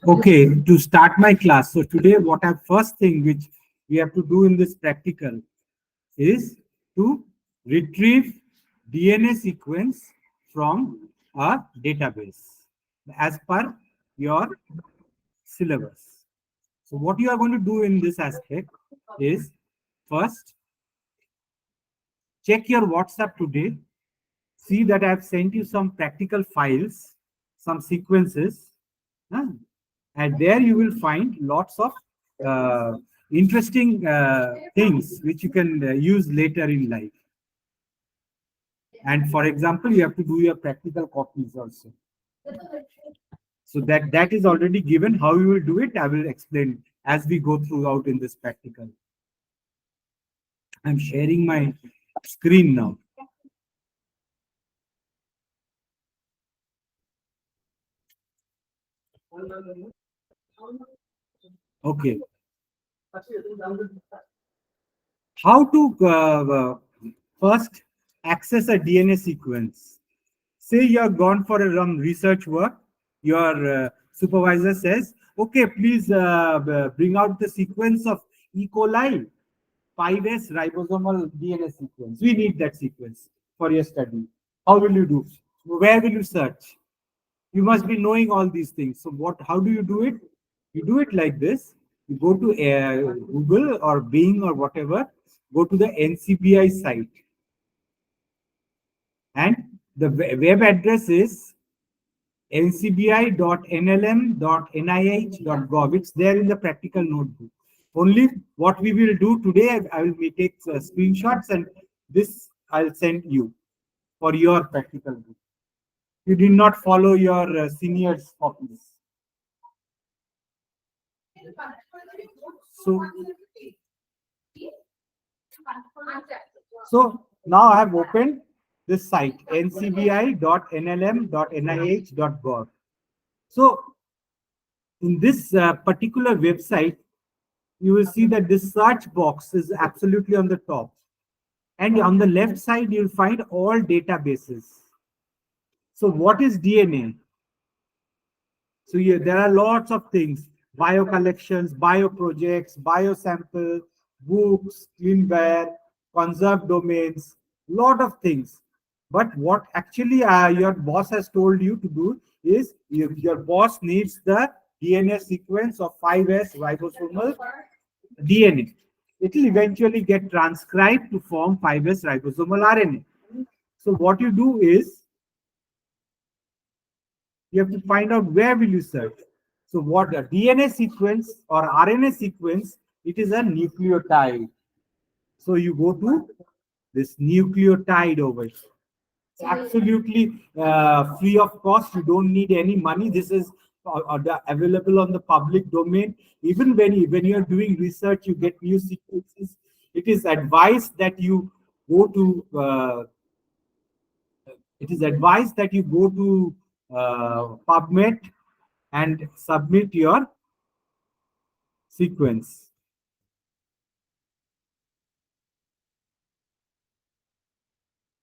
Okay, to start my class. So today, what I first thing which we have to do in this practical is to retrieve DNA sequence from a database as per your syllabus. So what you are going to do in this aspect is first check your WhatsApp today. See that I have sent you some practical files, some sequences, huh? And there you will find lots of uh, interesting things which you can use later in life. And for example, you have to do your practical copies also. So that is already given. How you will do it, I will explain as we go throughout in this practical. I'm sharing my screen now. Okay. How to first access a DNA sequence? Say you are gone for some research work. Your supervisor says, okay, please bring out the sequence of E. coli 5S ribosomal DNA sequence. We need that sequence for your study. How will you do? Where will you search? You must be knowing all these things. So how do you do it? You do it like this. You go to Google or Bing or whatever, go to the NCBI site. And the web address is ncbi.nlm.nih.gov. It's there in the practical notebook. Only what we will do today, I will take screenshots and this I'll send you for your practical book. You did not follow your seniors' copies. So now I have opened this site ncbi.nlm.nih.gov. So in this particular website, you will see that this search box is absolutely on the top. And on the left side, you'll find all databases. So what is DNA? So yeah, there are lots of things: bio collections, bio projects, bio sample, books, cleanware, conserved domains, lot of things. But what actually your boss has told you to do is your boss needs the DNA sequence of 5S ribosomal DNA. It will eventually get transcribed to form 5S ribosomal RNA. So what you do is you have to find out where will you search. So what a DNA sequence or RNA sequence, it is a nucleotide. So you go to this nucleotide over here. It's absolutely free of cost. You don't need any money. This is available on the public domain. Even when you are doing research, you get new sequences. It is advised that you go to PubMed and submit your sequence.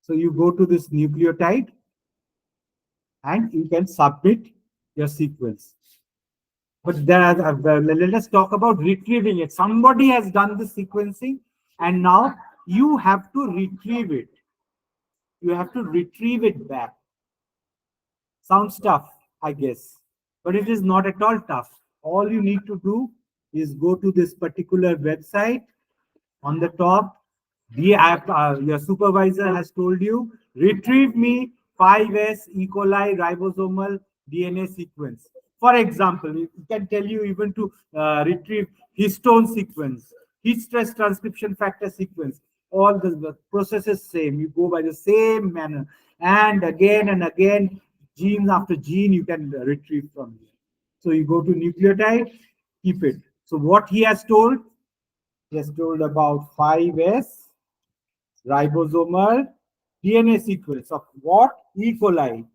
So you go to this nucleotide and you can submit your sequence. But let us talk about retrieving it. Somebody has done the sequencing and now you have to retrieve it. You have to retrieve it back. Sounds tough, I guess, but it is not at all tough. All you need to do is go to this particular website. On the top, your supervisor has told you, retrieve me 5S E. coli ribosomal DNA sequence. For example, it can tell you even to retrieve histone sequence, heat stress transcription factor sequence. All the process is same. You go by the same manner, and again, gene after gene, you can retrieve from here. So you go to nucleotide, keep it. So what he has told, he has told about 5S ribosomal DNA sequence of what? E. coli.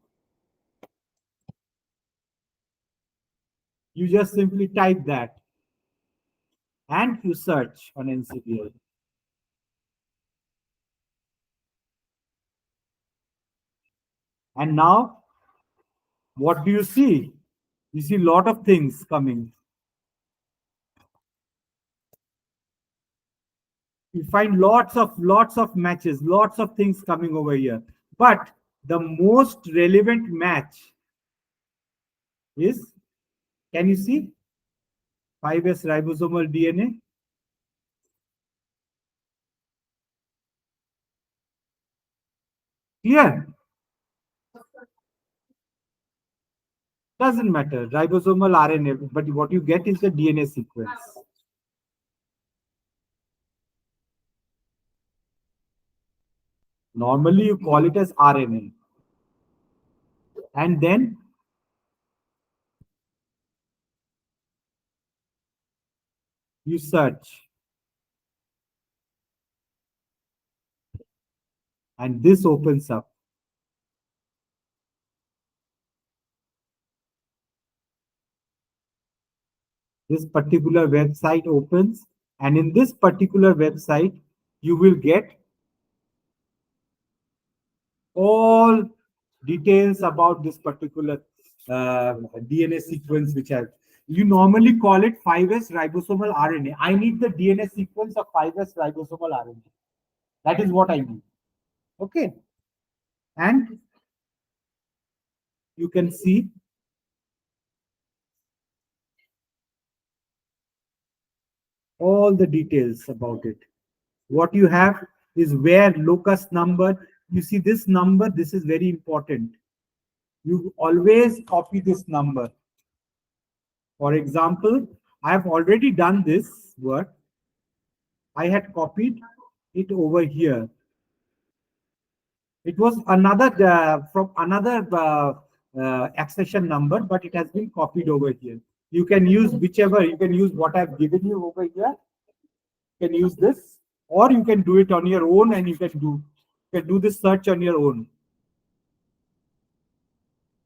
You just simply type that and you search on NCBI. And now What do you see? You see a lot of things coming. You find lots of matches, lots of things coming over here. But the most relevant match is, can you see 5s ribosomal DNA? Clear? Doesn't matter. Ribosomal RNA, but what you get is the DNA sequence. Normally, you call it as RNA. And then you search. And this opens up. This particular website opens. And in this particular website, you will get all details about this particular DNA sequence, which you normally call it 5s ribosomal RNA. I need the DNA sequence of 5s ribosomal RNA. That is what I need. Okay. And you can see all the details about it. What you have is where locus number. You see this number, this is very important. You always copy this number. For example, I have already done this work. I had copied it over here. It was another from another accession number, but it has been copied over here. You can use whichever, you can use what I've given you over here. You can use this, or you can do it on your own, and you can do this search on your own.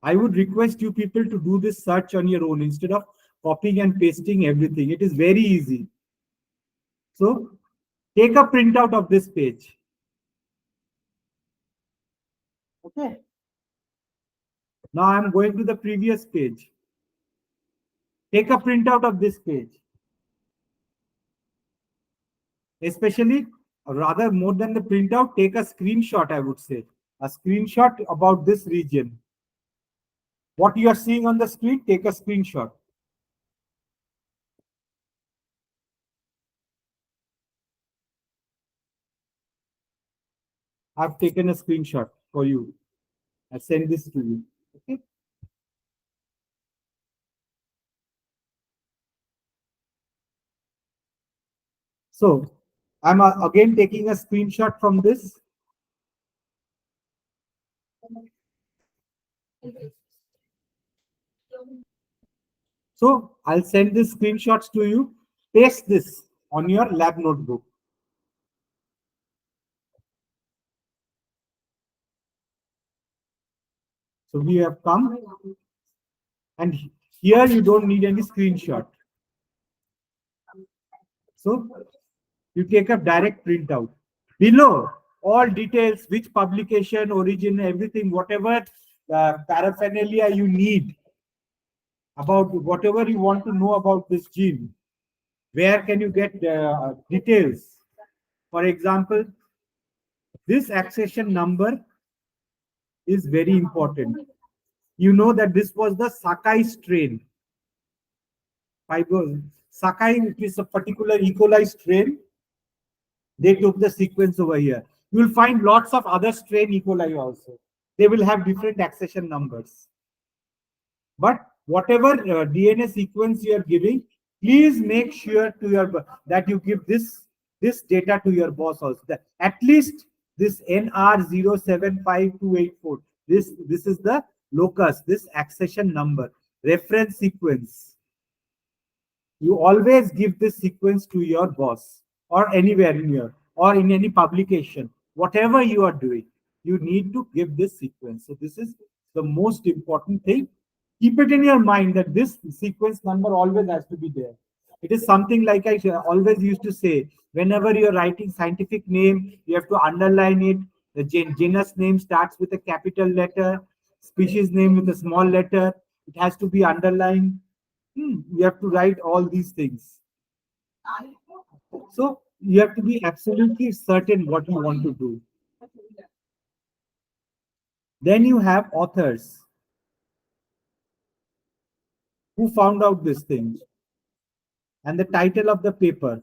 I would request you people to do this search on your own instead of copying and pasting everything. It is very easy. So take a printout of this page. Okay. Now I'm going to the previous page. Take a printout of this page. Especially, rather more than the printout, take a screenshot, I would say. A screenshot about this region. What you are seeing on the screen, take a screenshot. I've taken a screenshot for you. I send this to you. Okay. So I'm again taking a screenshot from this. So I'll send these screenshots to you. Paste this on your lab notebook. So we have come, and here you don't need any screenshot. So you take a direct printout. Below, all details, which publication, origin, everything, whatever paraphernalia you need about whatever you want to know about this gene. Where can you get details? For example, this accession number is very important. You know that this was the Sakai strain. Sakai is a particular E. coli strain. They took the sequence over here. You will find lots of other strain E. coli also. They will have different accession numbers. But whatever DNA sequence you are giving, please make sure that you give this data to your boss also. That at least this NR075284. This is the locus, this accession number, reference sequence. You always give this sequence to your boss or anywhere in your or in any publication. Whatever you are doing, you need to give this sequence. So this is the most important thing. Keep it in your mind that this sequence number always has to be there. It is something like I always used to say, whenever you're writing scientific name, you have to underline it. The genus name starts with a capital letter. species name with a small letter. It has to be underlined. You have to write all these things. So you have to be absolutely certain what you want to do. Then you have authors who found out this thing and the title of the paper: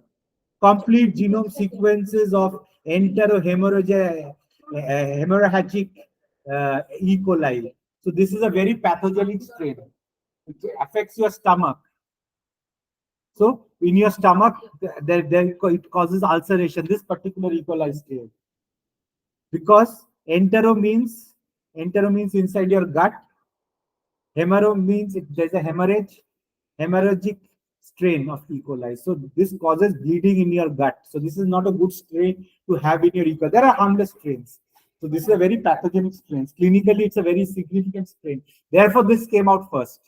Complete Genome Sequences of Hemorrhagic E. coli. So this is a very pathogenic strain. It affects your stomach. So in your stomach, it causes ulceration, this particular E. coli strain. Because entero means inside your gut. Hemorrho means there's a hemorrhagic strain of E. coli. So this causes bleeding in your gut. So this is not a good strain to have in your E. coli. There are harmless strains. So this is a very pathogenic strain. Clinically, it's a very significant strain. Therefore, this came out first.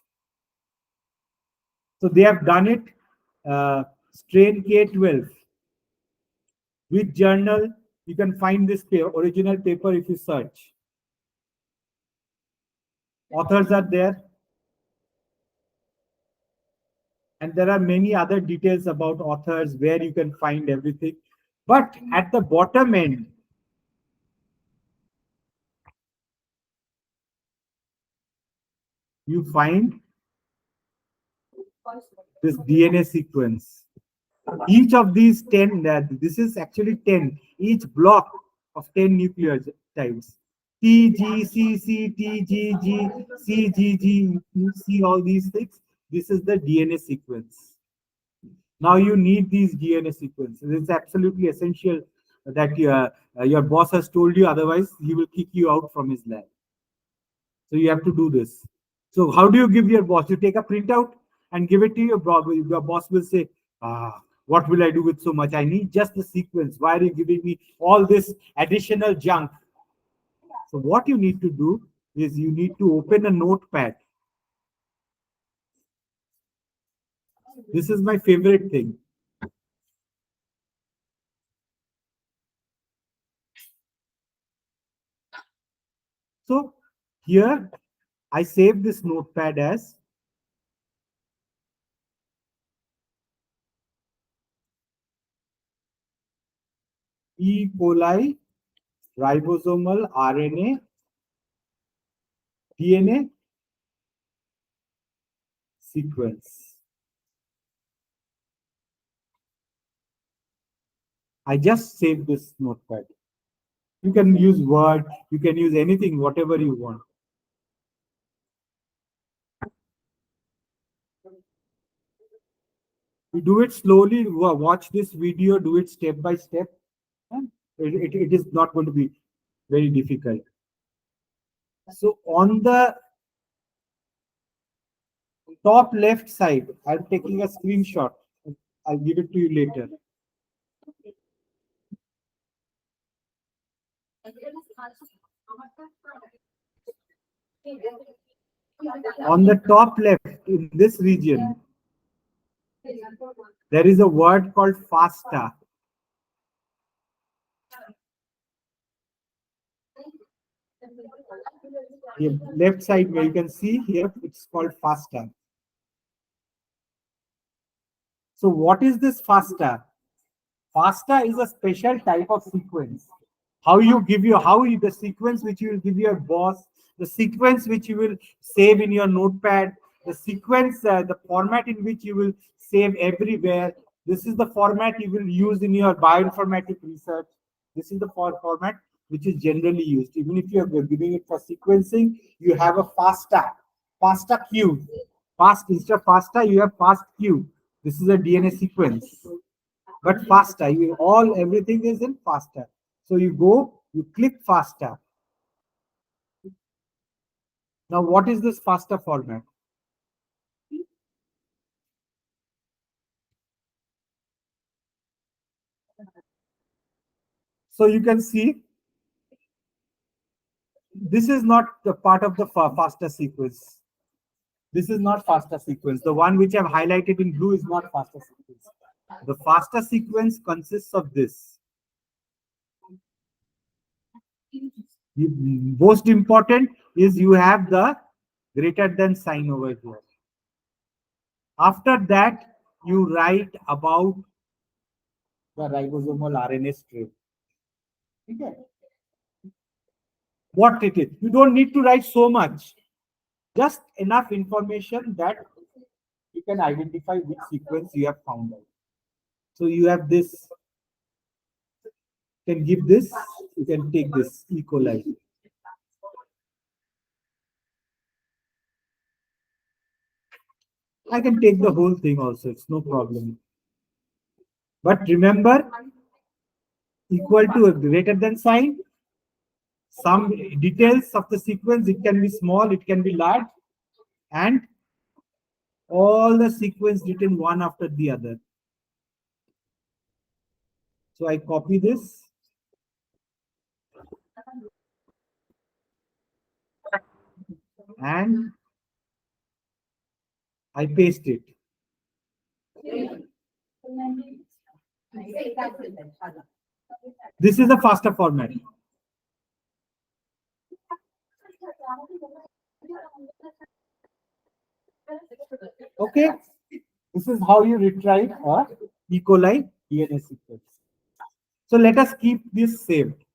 So they have done it, strain K12. Which journal? You can find this original paper if you search. Authors are there. And there are many other details about authors where you can find everything. But at the bottom end, you find this DNA sequence. Each of these 10, this is actually 10, each block of 10 nucleotides. T, G, C, C, T, G, G, C, G, G, you see all these things. This is the DNA sequence. Now you need these DNA sequences. It's absolutely essential that your boss has told you, otherwise he will kick you out from his lab. So you have to do this. So how do you give your boss? You take a printout and give it to your boss. Your boss will say, what will I do with so much? I need just the sequence. Why are you giving me all this additional junk? So what you need to do is you need to open a notepad. This is my favorite thing. So here I save this notepad as E. coli ribosomal RNA DNA sequence. I just saved this notepad. You can use Word, you can use anything, whatever you want. You do it slowly, watch this video, do it step by step. And it is not going to be very difficult. So on the top left side, I'm taking a screenshot. I'll give it to you later. On the top left, in this region, there is a word called FASTA. The left side where you can see here, it's called FASTA. So what is this FASTA? FASTA is a special type of sequence. The sequence which you will give your boss, the sequence which you will save in your notepad, the sequence, the format in which you will save everywhere. This is the format you will use in your bioinformatic research. This is the format which is generally used. Even if you are giving it for sequencing, you have a FASTA instead of FASTA, you have FASTQ. This is a DNA sequence. But FASTA, everything is in FASTA. So you click FASTA. Now, what is this FASTA format? So you can see this is not the part of the FASTA sequence. This is not FASTA sequence. The one which I've highlighted in blue is not FASTA sequence. The FASTA sequence consists of this. Most important is you have the greater than sign over here. After that, you write about the ribosomal RNA strip. Okay. What it is. You don't need to write so much. Just enough information that you can identify which sequence you have found out. So you have this, you can give this, you can take this E. coli. I can take the whole thing also, it's no problem. But remember, equal to a greater than sign, some details of the sequence, it can be small, it can be large, and all the sequence written one after the other. So I copy this and I paste it. This is a faster format. Okay, this is how you retrieve a E. coli DNA sequence. So let us keep this saved.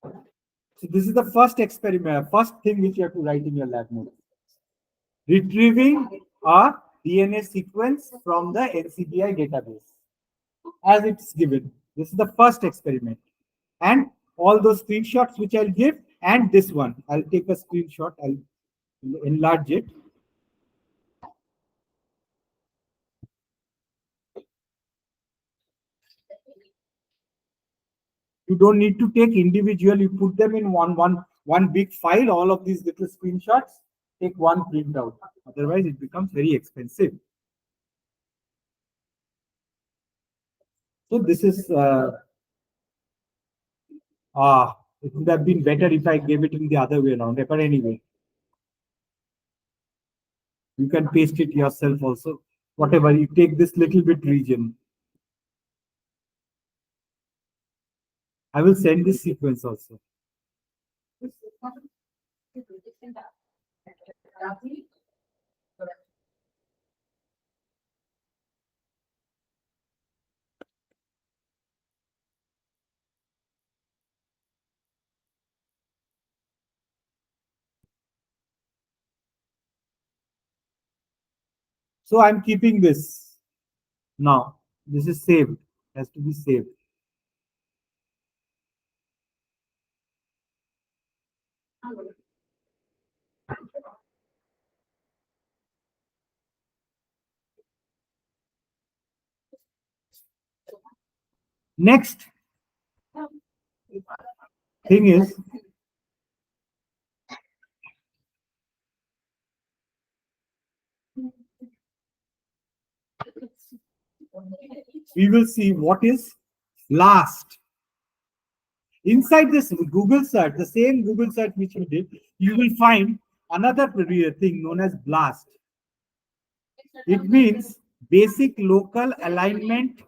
So this is the first experiment, first thing which you have to write in your lab notes. Retrieving a DNA sequence from the NCBI database as it's given. This is the first experiment. And all those screenshots which I'll give, and this one, I'll take a screenshot, I'll enlarge it. You don't need to take individual, you put them in one big file, all of these little screenshots, take one printout. Otherwise, it becomes very expensive. So this is it would have been better if I gave it in the other way around. But anyway, you can paste it yourself also. Whatever, you take this little bit region. I will send this sequence also. So I'm keeping this now. This is saved, has to be saved. Next thing is we will see what is blast. Inside this Google search, the same Google search which we did, you will find another thing known as blast. It means basic local alignment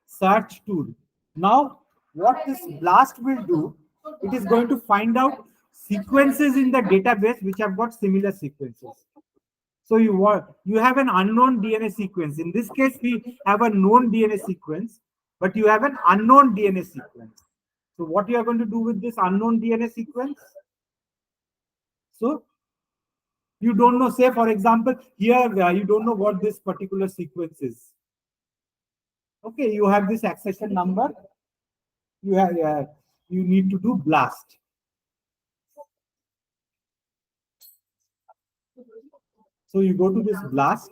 search tool. Now, what this blast will do, it is going to find out sequences in the database which have got similar sequences. So you have an unknown DNA sequence. In this case, we have a known DNA sequence, but you have an unknown DNA sequence. So what you are going to do with this unknown DNA sequence? So you don't know, say for example, here you don't know what this particular sequence is. Okay, you have this accession number. You need to do blast. So you go to this blast.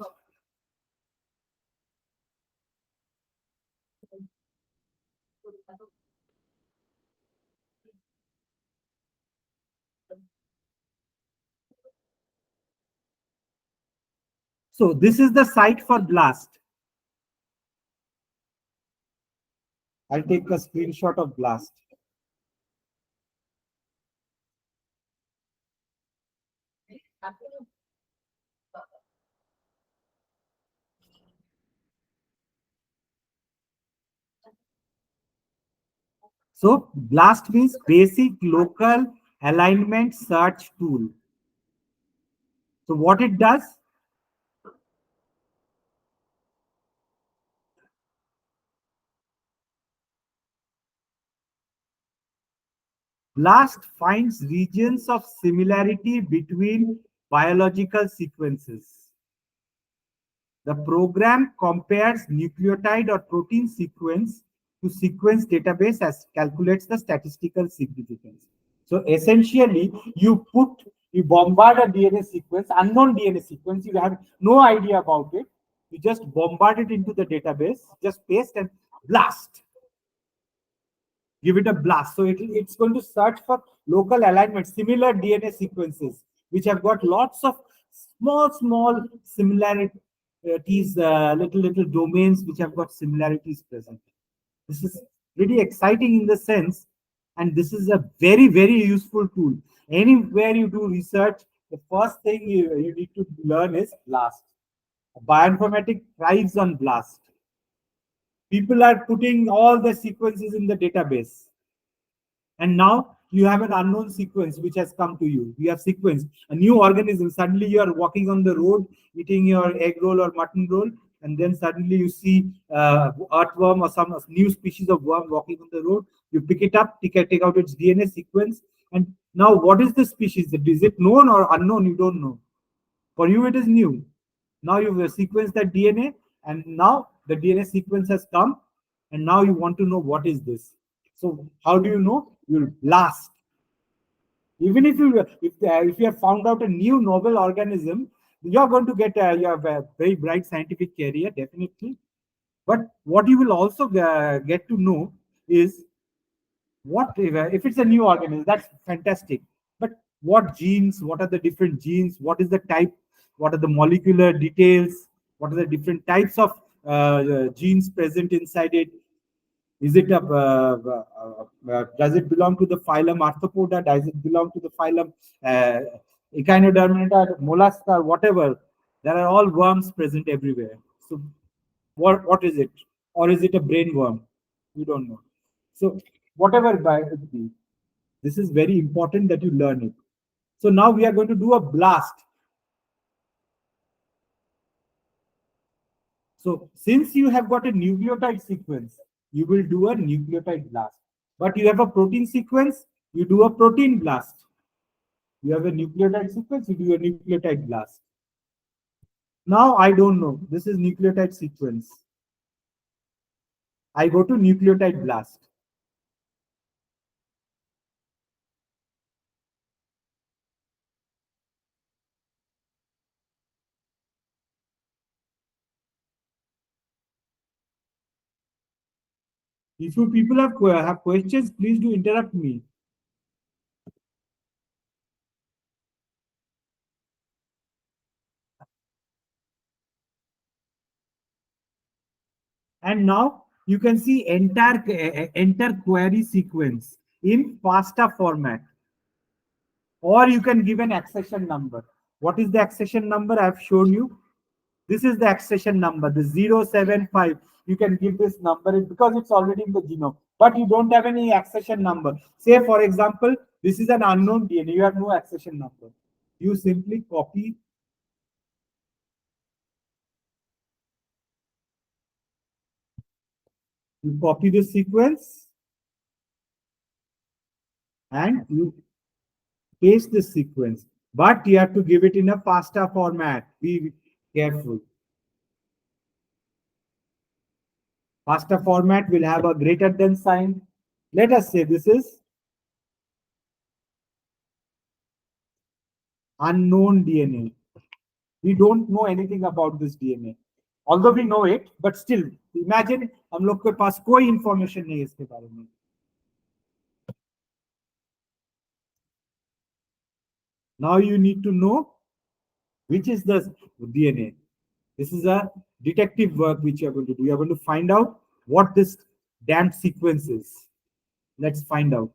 So this is the site for blast. I'll take a screenshot of blast. So BLAST means basic local alignment search tool. So what it does, BLAST finds regions of similarity between biological sequences. The program compares nucleotide or protein sequence to sequence database as calculates the statistical significance. So essentially, you bombard a DNA sequence, unknown DNA sequence, you have no idea about it. You just bombard it into the database, just paste and blast. Give it a blast. So it's going to search for local alignment, similar DNA sequences, which have got lots of small similarities, little domains which have got similarities present. This is pretty exciting in the sense, and this is a very useful tool. Anywhere you do research, the first thing you need to learn is BLAST. Bioinformatics thrives on BLAST. People are putting all the sequences in the database, and now you have an unknown sequence which has come to you. You have sequenced a new organism. Suddenly you are walking on the road eating your egg roll or mutton roll, and then suddenly you see earthworm or some new species of worm walking on the road. You pick it up, take out its DNA sequence, and now what is the species? Is it known or unknown? You don't know. For you it is new. Now you've sequenced that DNA, and now the DNA sequence has come, and now you want to know what is this. So how do you know? You'll blast. Even if you have found out a new novel organism, you're going to get you have a very bright scientific career, definitely. But what you will also get to know is what if it's a new organism, that's fantastic. But what genes, what are the different genes, what is the type, what are the molecular details, what are the different types of genes present inside it? Is it does it belong to the phylum Arthropoda? Does it belong to the phylum Echinodermata, mollusca, whatever? There are all worms present everywhere. So what is it? Or is it a brain worm? We don't know. So whatever it be, this is very important that you learn it. So now we are going to do a blast. So since you have got a nucleotide sequence, you will do a nucleotide blast. But you have a protein sequence, you do a protein blast. You have a nucleotide sequence, you do a nucleotide blast. Now I don't know. This is nucleotide sequence. I go to nucleotide blast. If you people have questions, please do interrupt me. And now you can see enter query sequence in FASTA format, or you can give an accession number. What is the accession number? I've shown you. This is the accession number, the 075. You can give this number because it's already in the genome, but you don't have any accession number. Say, for example, this is an unknown DNA. You have no accession number. You simply copy. You copy the sequence and you paste the sequence. But you have to give it in a FASTA format. Be careful. FASTA format will have a greater than sign. Let us say this is unknown DNA. We don't know anything about this DNA. Although we know it, but still, imagine हम लोग के पास कोई information नहीं है इसके बारे में. Now you need to know which is the DNA. This is a detective work which you are going to do. You are going to find out what this damn sequence is. Let's find out.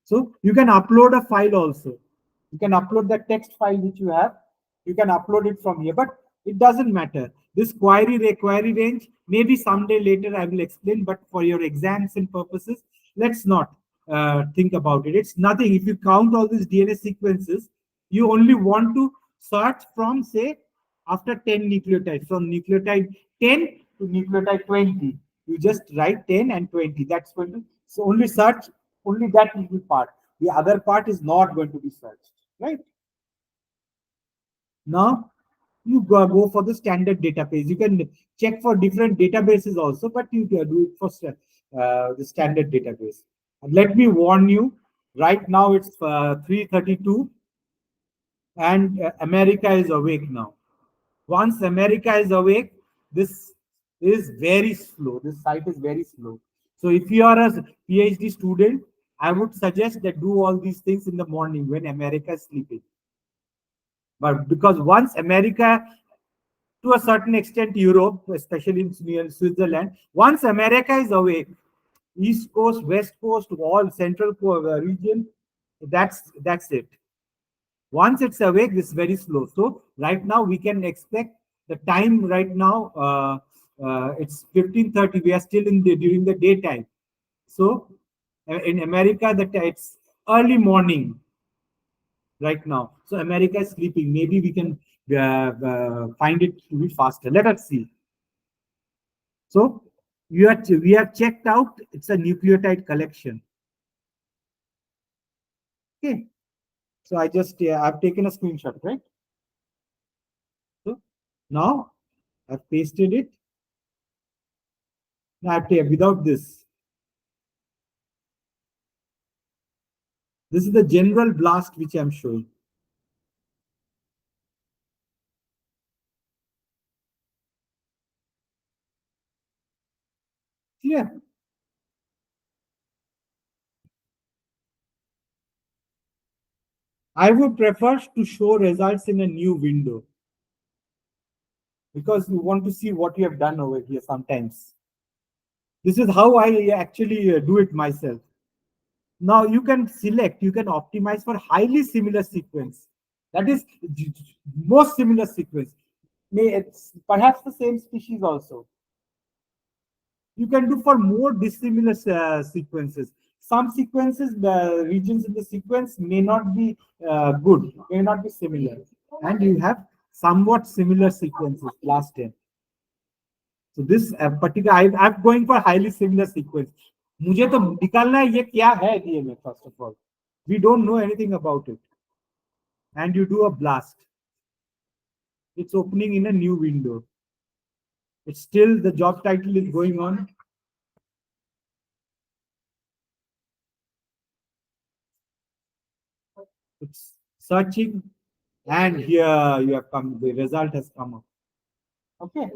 So you can upload a file also. You can upload the text file which you have. You can upload it from here, but it doesn't matter. This query range, maybe someday later I will explain, but for your exams and purposes, let's not think about it. It's nothing. If you count all these DNA sequences, you only want to search from, say, after 10 nucleotides, from nucleotide 10 to nucleotide 20. You just write 10 and 20. That's going to, so only search, only that will be part. The other part is not going to be searched, right? Now, you go for the standard database. You can check for different databases also, but you do it for the standard database. And let me warn you, right now it's 3:32 and America is awake now. Once America is awake, this is very slow. This site is very slow. So if you are a PhD student, I would suggest that do all these things in the morning when America is sleeping. But because once America, to a certain extent, Europe, especially in Switzerland, once America is awake, East Coast, West Coast, all Central region, that's it. Once it's awake, it's very slow. So right now we can expect the time right now. It's 15:30. We are still in the during the daytime. So in America, it's early morning right now. So America is sleeping. Maybe we can find it to be faster. Let us see. So we have checked out. It's a nucleotide collection. Okay. So I've taken a screenshot, right? So now I've pasted it. Now without this. This is the general blast which I'm showing. Yeah. I would prefer to show results in a new window because you want to see what you have done over here sometimes. This is how I actually do it myself. Now you can select, you can optimize for highly similar sequence. That is most similar sequence. It's perhaps the same species also. You can do for more dissimilar sequences. Some sequences, the regions in the sequence may not be good, may not be similar. And you have somewhat similar sequences, class 10. So this particular, I'm going for highly similar sequence. मुझे तो निकालना है ये क्या है DNA first of all. We don't know anything about it. And you do a blast. It's opening in a new window. It's still, the job title is going on. It's searching, and here you have come, the result has come up. Okay.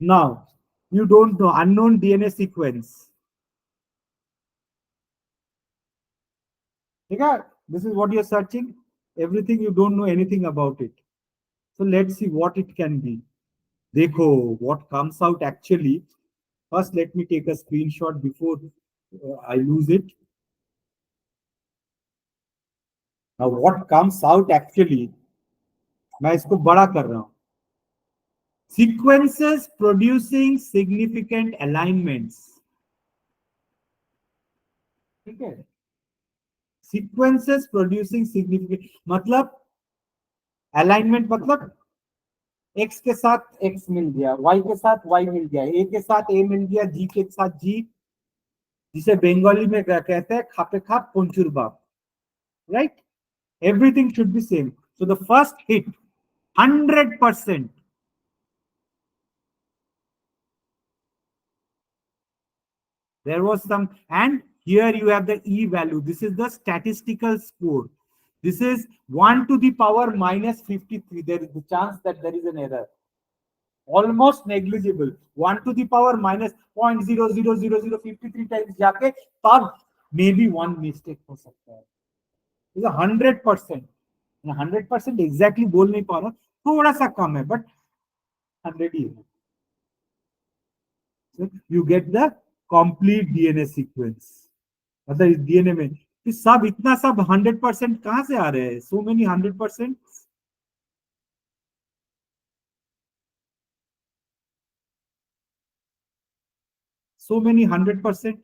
Now, you don't know unknown DNA sequence. Okay? This is what you're searching. Everything, you don't know anything about it. So let's see what it can be. Dekho, what comes out actually. First, let me take a screenshot before I lose it. Now, what comes out actually, मैं इसको बड़ा कर रहा हूं. Sequences producing significant alignments. ठीक है? Sequences producing significant, मतलब alignment मतलब x के साथ x मिल गया, y के साथ y मिल गया, a के साथ a मिल गया, g के साथ g, जिसे बंगाली में कहते हैं खापे खाप पंचुर बाप, right? Everything should be same. So the first hit, 100%. There was some, and here you have the E value. This is the statistical score. This is 1 to the power minus 53. There is the chance that there is an error. Almost negligible. 1 to the power minus 0.00053 times जाके तब maybe one mistake हो सकता है. It's 100%. 100% exactly बोल नहीं पा रहा, थोड़ा सा कम है, बट 100 ही है. So you get the complete DNA sequence. मतलब डीएनए में कि सब इतना सब 100% कहाँ से आ रहे हैं? So many 100%, so many 100%.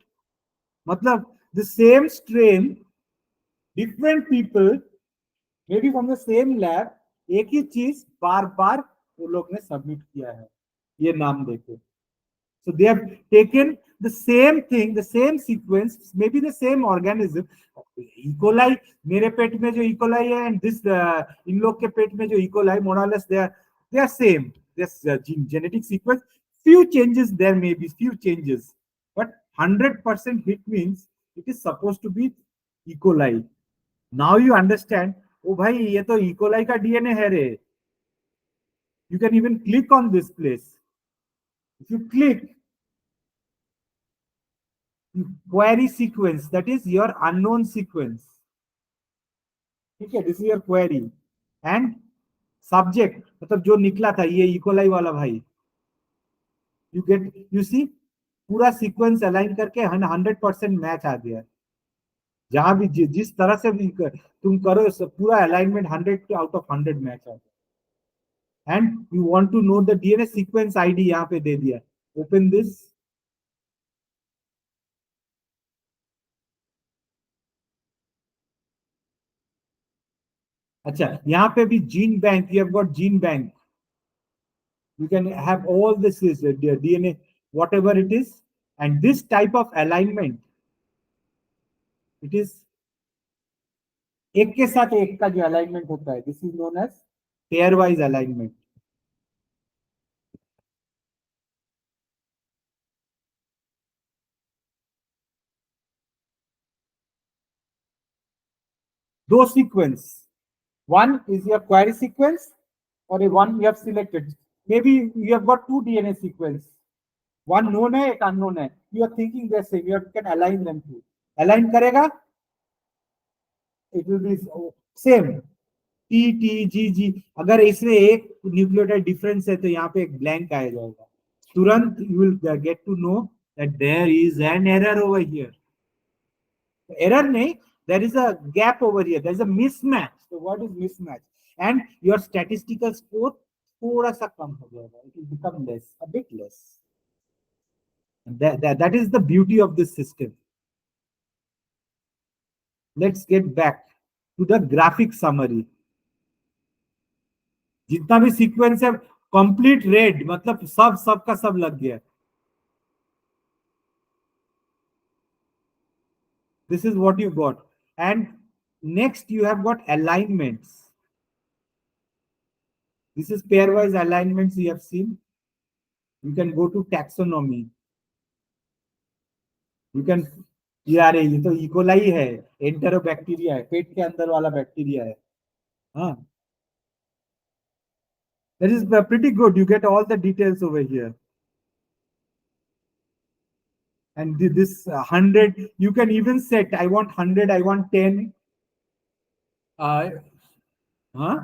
मतलब the same strain, different people, maybe from the same lab, एक ही चीज बार बार वो लोग ने सबमिट किया है, ये नाम देके. So they have taken the same thing, the same sequence, maybe the same organism. E. coli, मेरे पेट में जो E. coli है and this इन लोग के पेट में जो E. coli, more or less they are same. This genetic sequence, few changes there may be, few changes, but 100% hit means it is supposed to be E. coli. Now you understand. Oh भाई ये तो E. coli का DNA है रे. You can even click on this place. If you click, query sequence, that is your unknown sequence. ठीक है, this is your query. And subject मतलब जो निकला था ये इकोलाई वाला भाई. यू गेट, यू सी, पूरा सीक्वेंस अलाइन करके 100% मैच आ गया. जहां भी जिस तरह से भी तुम करो पूरा अलाइनमेंट 100 आउट ऑफ 100 मैच आ गया. And you want to know the DNA sequence ID, यहाँ पे दे दिया. Open this. अच्छा, यहाँ पे भी gene bank, you have got gene bank. You can have all this is DNA, whatever it is, and this type of alignment, it is एक के साथ एक का जो अलाइनमेंट होता है, this is known as pairwise alignment. दो sequence, one is your query sequence or a one you have selected. Maybe you have got two DNA sequence, one known है एक unknown है. You are thinking the same, you can align them too. Align करेगा, it will be same. T T G G, अगर इसमें एक nucleotide difference है तो यहाँ पे एक ब्लैंक आ जाएगा. तुरंत you will get to know that there is an error over here. Error नहीं, there is a gap over here, there is a mismatch. तो what is mismatch? And your statistical score थोड़ा सा कम हो जाएगा, it will become less, a bit less. That is the beauty of this system. Let's get back to the graphic summary. जितना भी sequence है complete red, मतलब सब सबका सब लग गया. This is what you got. And next you have got alignments. This is pairwise alignments you have seen. You can go to taxonomy. You can, यार ये तो इकोलाई है, एंटेरोबैक्टीरिया है, पेट के अंदर वाला बैक्टीरिया है. हाँ, that is pretty good. You get all the details over here. And this 100, you can even set, I want 100, I want 10. Uh, huh?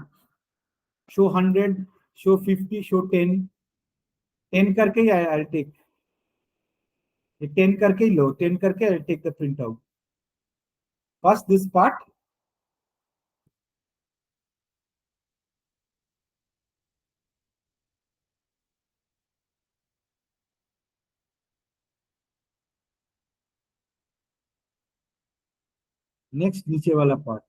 Show 100, show 50, show 10. 10 करके I'll take. 10 करके ही लो, 10 करके I'll take the print out. First this part. Next नीचे वाला part.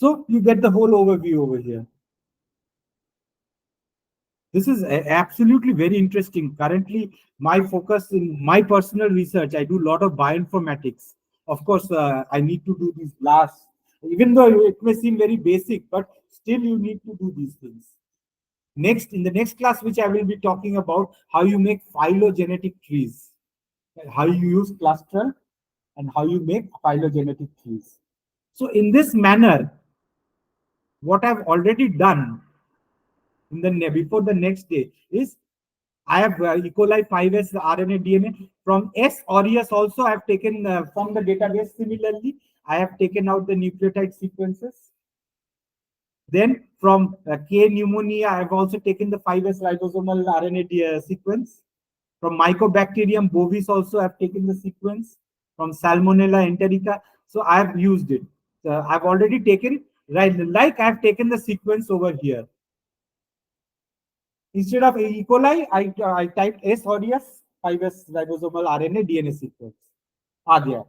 So you get the whole overview over here. This is absolutely very interesting. Currently, my focus in my personal research, I do a lot of bioinformatics. Of course, I need to do these blasts, even though it may seem very basic, but still you need to do these things. Next, in the next class, which I will be talking about how you make phylogenetic trees, how you use cluster, and how you make phylogenetic trees. So in this manner, what I've already done, in the before the next day is I have E. coli 5S RNA DNA from S aureus also I have taken from the database. Similarly, I have taken out the nucleotide sequences. Then from K pneumonia, I have also taken the 5S ribosomal RNA sequence. From Mycobacterium bovis also I have taken the sequence. From Salmonella enterica, so I have used it. I've already taken, right, like I have taken the sequence over here. Instead of E. coli, I typed S aureus 5S ribosomal RNA DNA sequence. आ गया.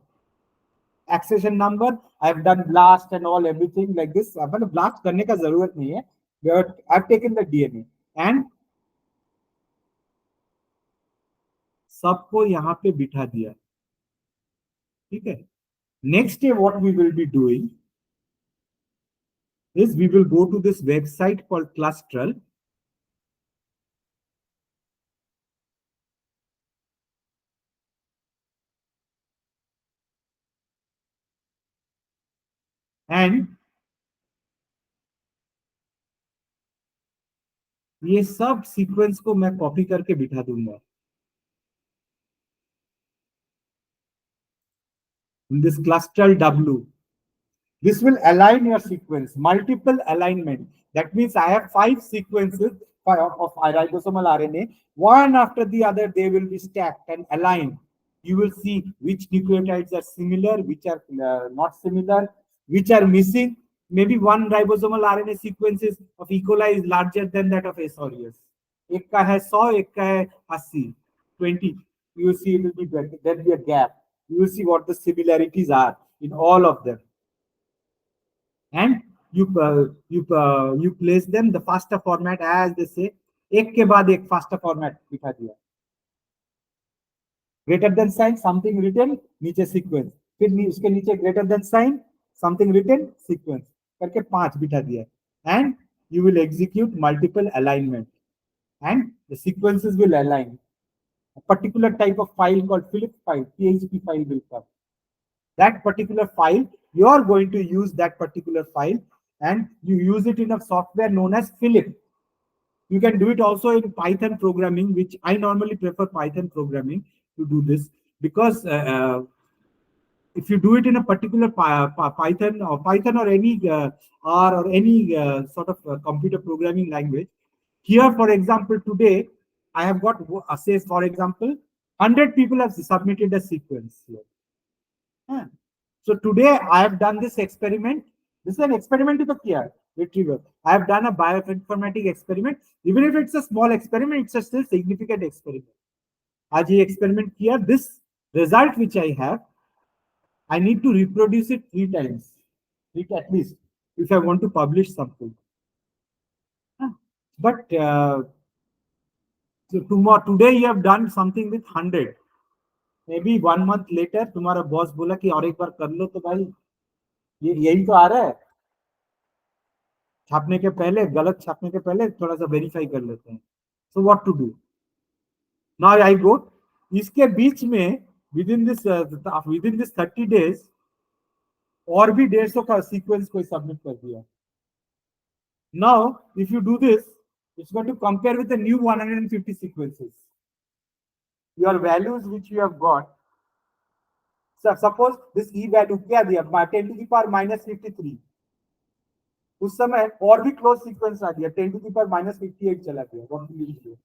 Accession number, I have done blast and all everything like this. मतलब blast करने का जरूरत नहीं है. But I've taken the DNA and सबको यहाँ पे बिठा दिया. ठीक है. Next day, what we will be doing is we will go to this website called Clustral. And ये सब सीक्वेंस को मैं कॉपी करके बिठा दूंगा. In this Clustral W. This will align your sequence, multiple alignment. That means I have 5 sequences of ribosomal RNA. One after the other, they will be stacked and aligned. You will see which nucleotides are similar, which are not similar, which are missing. Maybe one ribosomal RNA sequence of E. coli is larger than that of S. aureus. एक का है 100, एक का है 80, 20. You will see it will be there will be a gap. You will see what the similarities are in all of them. And you place them the FASTA format, as they say. एक के बाद एक FASTA format बिठा दिया. Greater than sign, something written, नीचे sequence. फिर उसके नीचे greater than sign, something written, sequence. करके 5 बिठा दिया. And you will execute multiple alignment. And the sequences will align. A particular type of file called Philip file, PHP file will come. That particular file, you are going to use that particular file and you use it in a software known as Philip. You can do it also in Python programming, which I normally prefer Python programming to do this, because if you do it in a particular Python or any R or any sort of computer programming language, here, for example, today I have got, says, for example, 100 people have submitted a sequence here. So today I have done this experiment. This is an experiment with a Retrival. I have done a bioinformatic experiment. Even if it's a small experiment, it's a still significant experiment. आज ये experiment किया. This result which I have, I need to reproduce it 3 times, at least, if I want to publish something. But so today you have done something with 100. Maybe 1 month later, तुम्हारा boss बोला कि और एक बार कर लो, तो भाई यही तो आ रहा है. छापने के पहले, गलत छापने के पहले थोड़ा सा वेरीफाई कर लेते हैं. So what to do now? I go इसके बीच में विद इन दिस 30 days और भी 150 का सीक्वेंस कोई सबमिट कर दिया. Now if you do this, it's going to compare with the new 150 sequences. Your values which you have got. So suppose this E value क्या दिया, 10 to the power minus 53. उस समय और भी क्लोज सीक्वेंस आ दिया, 10 to the power minus 58 चला गया. What will you do?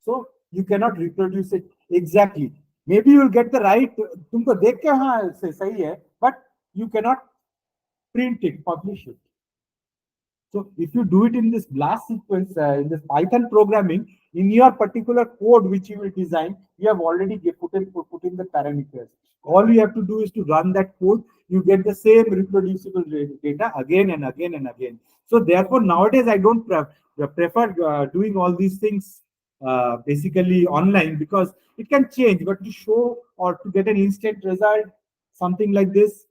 So you cannot reproduce it exactly. Maybe you will get the right, तुमको देख के हाँ सही है, but you cannot print it, publish it. So if you do it in this blast sequence, in this Python programming, in your particular code which you will design, you have already put in the parameters. All you have to do is to run that code. You get the same reproducible data again and again and again. So therefore, nowadays I don't prefer doing all these things basically online, because it can change. But to show or to get an instant result, something like this,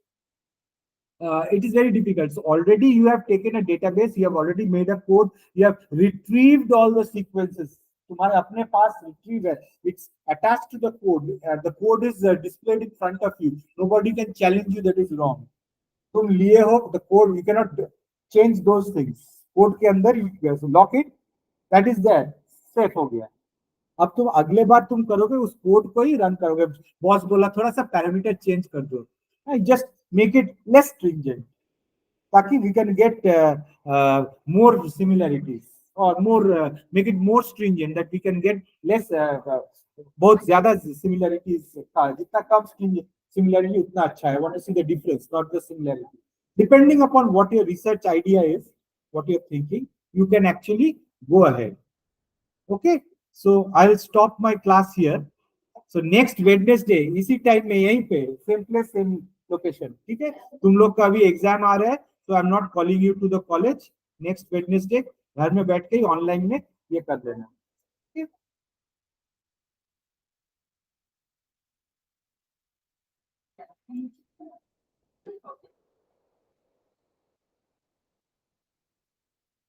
it is very difficult. So already you have taken a database, you have already made a code, you have retrieved all the sequences. तुम्हारे अपने पास retrieve है. It's attached to the code. The code is displayed in front of you. Nobody can challenge you that is wrong. तुम लिए हो the code, you cannot change those things, code के अंदर lock it, that is there, safe हो गया। अब तुम अगले बार तुम करोगे उस कोड को ही रन करोगे। बॉस बोला थोड़ा सा पैरामीटर चेंज कर दो, just make it less stringent, ताकि we can get more similarities or more make it more stringent, that we can get less बहुत ज्यादा similarities का, जितना कम similarity उतना अच्छा है। Want to see the difference, not the similarity. Depending upon what your research idea is, what you're thinking, you can actually go ahead. Okay, so I will stop my class here. So next Wednesday इसी time में यहीं पे same place same location, ठीक है। तुम लोग का भी एग्जाम आ रहा है, तो I am not calling you to the college. Next Wednesday घर में बैठ के ही ऑनलाइन में ये कर लेना, ठीक है।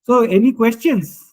So any questions?